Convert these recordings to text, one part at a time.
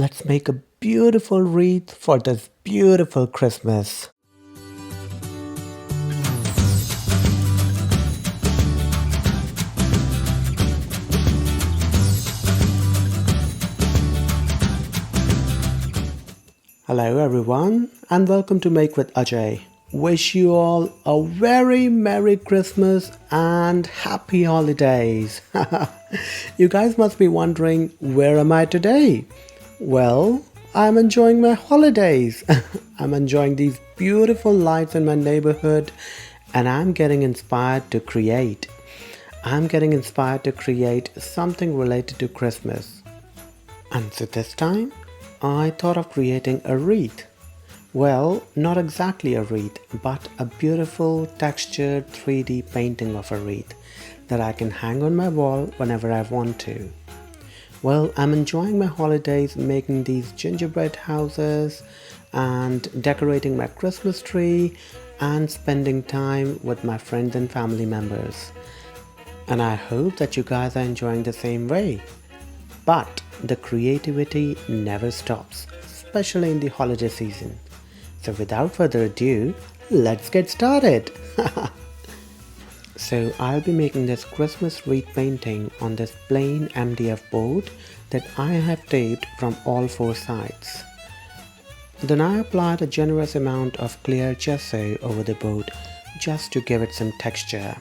let's make a beautiful wreath for this beautiful Christmas. Hello everyone and welcome to Make with Ajay. Wish you all a very Merry Christmas and Happy Holidays. You guys must be wondering, where am I today? Well, I'm enjoying my holidays. I'm enjoying these beautiful lights in my neighborhood and I'm getting inspired to create. Something related to Christmas. And so this time, I thought of creating a wreath. Well, not exactly a wreath, but a beautiful textured 3D painting of a wreath that I can hang on my wall whenever I want to. Well, I'm enjoying my holidays making these gingerbread houses and decorating my Christmas tree and spending time with my friends and family members. And I hope that you guys are enjoying the same way. But the creativity never stops, especially in the holiday season. So without further ado, let's get started. So I'll be making this Christmas wreath painting on this plain MDF board that I have taped from all four sides. Then I applied a generous amount of clear gesso over the board just to give it some texture.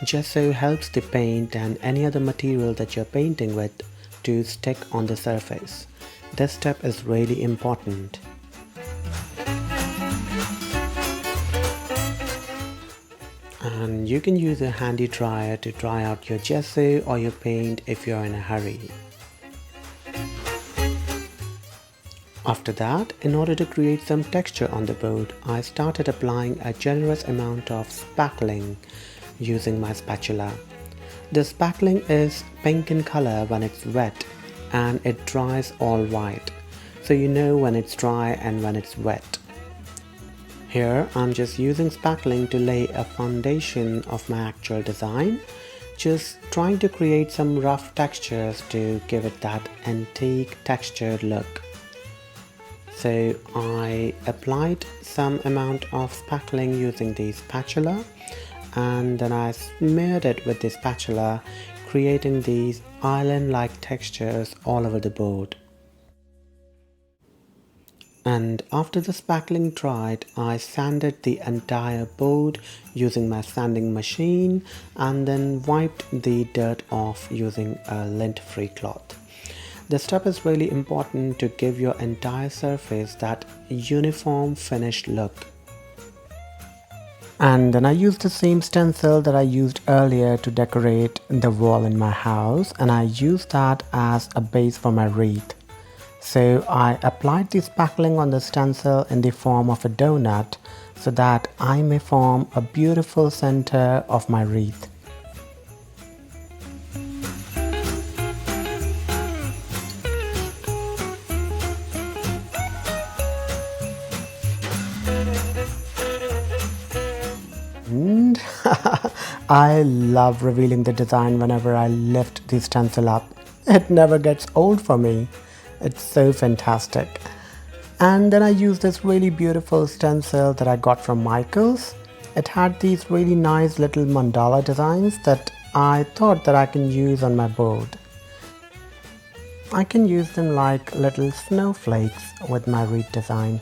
Gesso helps the paint and any other material that you're painting with to stick on the surface. This step is really important. And you can use a handy dryer to dry out your gesso or your paint if you're in a hurry. After that, in order to create some texture on the board, I started applying a generous amount of spackling using my spatula. The spackling is pink in color when it's wet and it dries all white, so you know when it's dry and when it's wet. Here I'm just using spackling to lay a foundation of my actual design, just trying to create some rough textures to give it that antique textured look. So I applied some amount of spackling using the spatula and then I smeared it with the spatula, creating these island-like textures all over the board. And after the spackling dried, I sanded the entire board using my sanding machine and then wiped the dirt off using a lint-free cloth. This step is really important to give your entire surface that uniform finished look. And then I used the same stencil that I used earlier to decorate the wall in my house, and I used that as a base for my wreath. So I applied the spackling on the stencil in the form of a donut so that I may form a beautiful center of my wreath. And I love revealing the design whenever I lift the stencil up. It never gets old for me. It's so fantastic. And then I used this really beautiful stencil that I got from Michael's. It had these really nice little mandala designs that I thought that I can use on my board. I can use them like little snowflakes with my wreath design.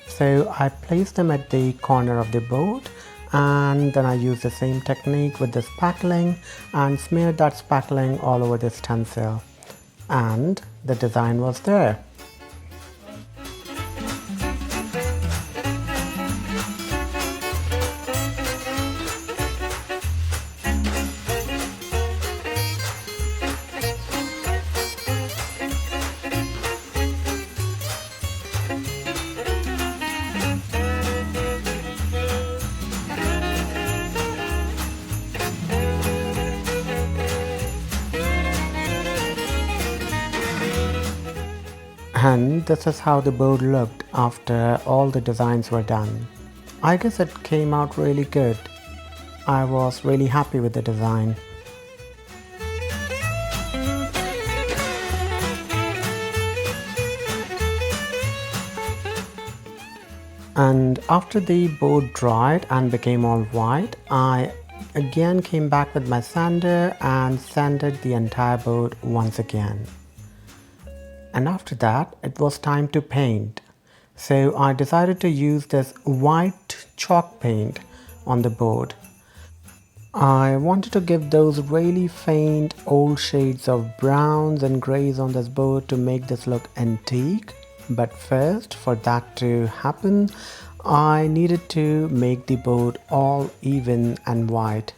So I placed them at the corner of the board and then I used the same technique with the spackling and smeared that spackling all over the stencil. And the design was there. And this is how the board looked after all the designs were done. I guess it came out really good. I was really happy with the design. And after the board dried and became all white, I again came back with my sander and sanded the entire board once again. And after that, it was time to paint. So I decided to use this white chalk paint on the board. I wanted to give those really faint old shades of browns and greys on this board to make this look antique. But first, for that to happen, I needed to make the board all even and white.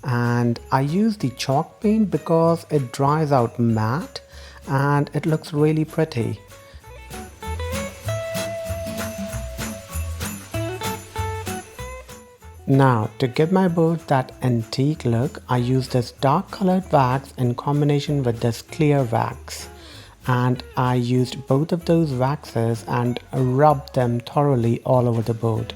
And I use the chalk paint because it dries out matte and it looks really pretty. Now, to give my board that antique look, I use this dark colored wax in combination with this clear wax. And I used both of those waxes and rubbed them thoroughly all over the board.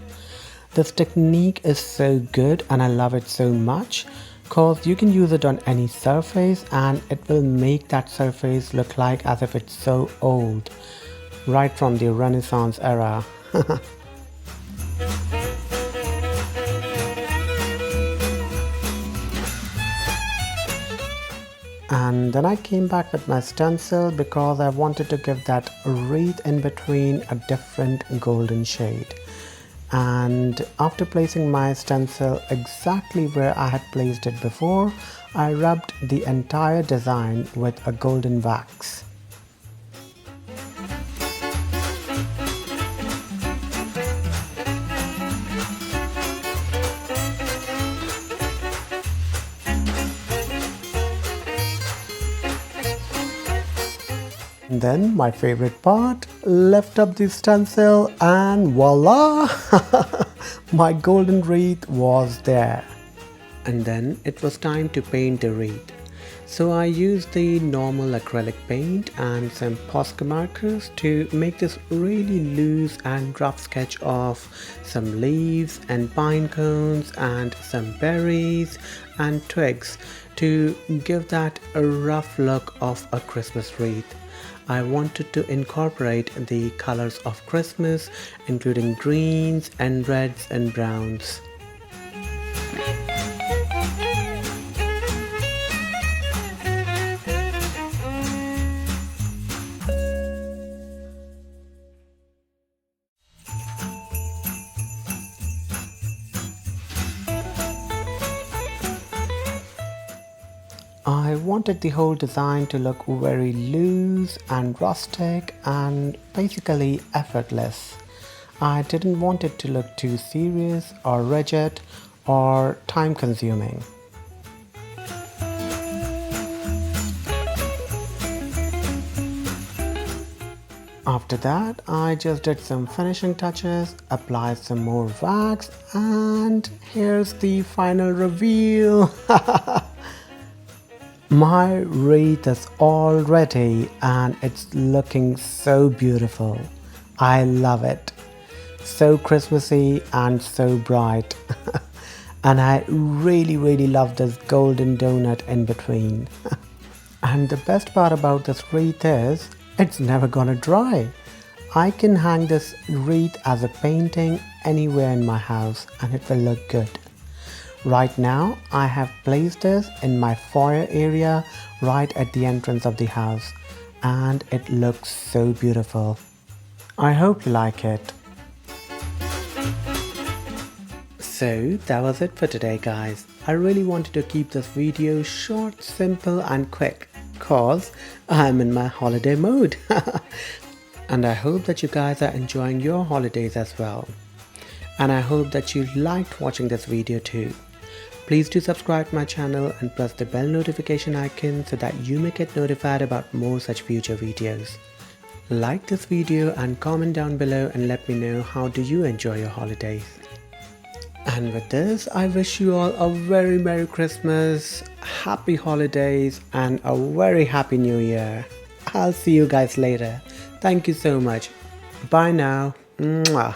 This technique is so good and I love it so much because you can use it on any surface and it will make that surface look like as if it's so old, right from the Renaissance era. And then I came back with my stencil because I wanted to give that wreath in between a different golden shade. And after placing my stencil exactly where I had placed it before, I rubbed the entire design with a golden wax. Then my favorite part, lift up the stencil and voila! My golden wreath was there. And then it was time to paint the wreath. So I used the normal acrylic paint and some Posca markers to make this really loose and rough sketch of some leaves and pine cones and some berries and twigs to give that a rough look of a Christmas wreath. I wanted to incorporate the colors of Christmas, including greens and reds and browns. I wanted the whole design to look very loose and rustic and basically effortless. I didn't want it to look too serious or rigid or time consuming. After that, I just did some finishing touches, applied some more wax, and here's the final reveal. My wreath is all ready and it's looking so beautiful. I love it. So Christmassy and so bright. And I really love this golden donut in between. And the best part about this wreath is it's never gonna dry. I can hang this wreath as a painting anywhere in my house and it will look good. Right now, I have placed this in my foyer area right at the entrance of the house and it looks so beautiful. I hope you like it. So that was it for today guys. I really wanted to keep this video short, simple and quick cause I'm in my holiday mode. And I hope that you guys are enjoying your holidays as well. And I hope that you liked watching this video too. Please do subscribe to my channel and press the bell notification icon so that you may get notified about more such future videos. Like this video and comment down below and let me know how do you enjoy your holidays. And with this, I wish you all a very Merry Christmas, Happy Holidays and a very Happy New Year. I'll see you guys later. Thank you so much. Bye now. Mwah.